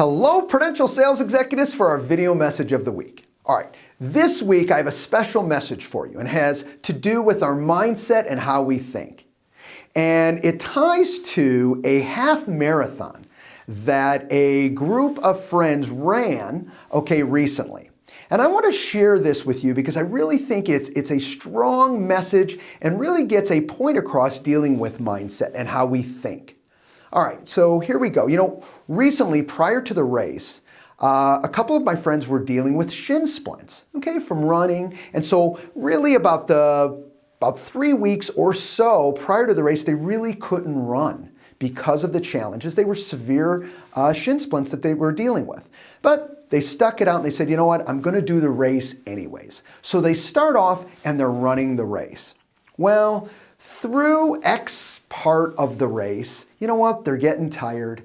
Hello, Prudential Sales Executives, for our video message of the week. All right, this week I have a special message for you and it has to do with our mindset and how we think. And it ties to a half marathon that a group of friends ran, recently. And I want to share this with you because I really think it's a strong message and really gets a point across dealing with mindset and how we think. All right, so here we go. Recently, prior to the race, a couple of my friends were dealing with shin splints, from running. And so really about 3 weeks or so prior to the race, they really couldn't run because of the challenges. They were severe shin splints that they were dealing with. But they stuck it out and they said, you know what, I'm going to do the race anyways. So they start off and they're running the race. Well, through X part of the race, you know what, they're getting tired.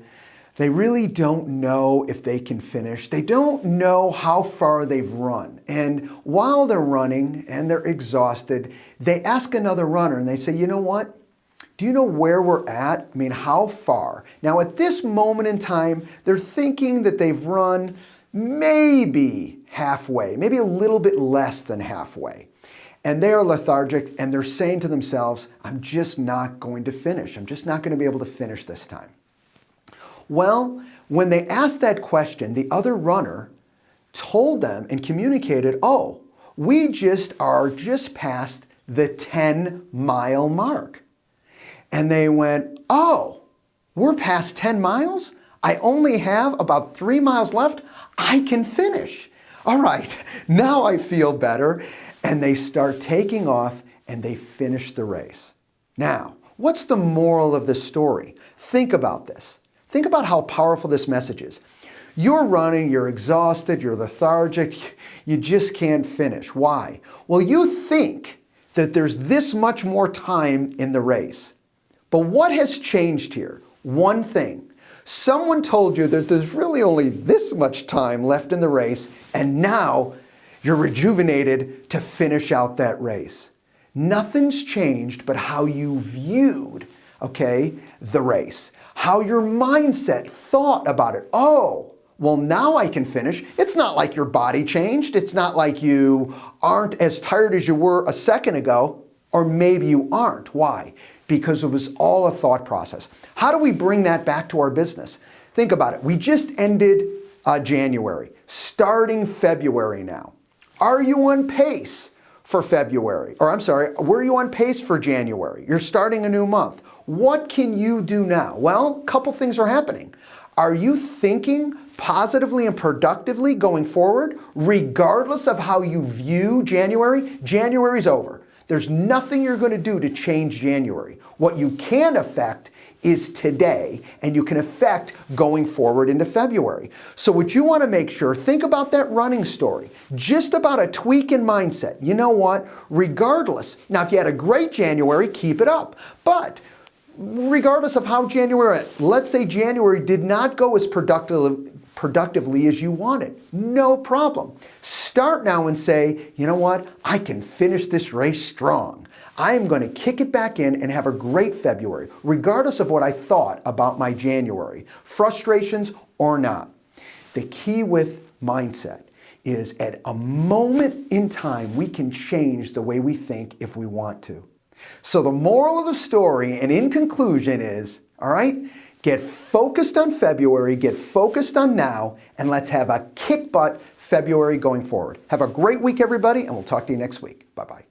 They really don't know if they can finish. They don't know how far they've run. And while they're running and they're exhausted, they ask another runner and they say, you know what, do you know where we're at? I mean, how far? Now at this moment in time, they're thinking that they've run maybe halfway, maybe a little bit less than halfway. And they are lethargic and they're saying to themselves, I'm just not going to finish. I'm just not going to be able to finish this time. Well, when they asked that question, the other runner told them and communicated, oh, we are just past the 10-mile mark. And they went, oh, we're past 10 miles? I only have about 3 miles left. I can finish. All right, now I feel better. And they start taking off and they finish the race. Now, what's the moral of this story? Think about this. Think about how powerful this message is. You're running, you're exhausted, you're lethargic, you just can't finish. Why? Well, you think that there's this much more time in the race. But what has changed here? One thing. Someone told you that there's really only this much time left in the race, and now you're rejuvenated to finish out that race. Nothing's changed but how you viewed, the race. How your mindset thought about it. Oh, well, now I can finish. It's not like your body changed. It's not like you aren't as tired as you were a second ago, or maybe you aren't. Why? Because it was all a thought process. How do we bring that back to our business? Think about it. We just ended January, starting February now. Are you on pace for February? Were you on pace for January? You're starting a new month. What can you do now? Well, a couple things are happening. Are you thinking positively and productively going forward, regardless of how you view January? January's over. There's nothing you're going to do to change January. What you can affect is today, and you can affect going forward into February. So what you want to make sure, think about that running story, just about a tweak in mindset. You know what? Regardless, now if you had a great January, keep it up. But regardless of how January, let's say January did not go as productively as you wanted. No problem. Start now and say, you know what? I can finish this race strong. I am going to kick it back in and have a great February, regardless of what I thought about my January, frustrations or not. The key with mindset is at a moment in time, we can change the way we think if we want to. So the moral of the story, and in conclusion, is, all right, get focused on February, get focused on now, and let's have a kick butt February going forward. Have a great week, everybody, and we'll talk to you next week. Bye-bye.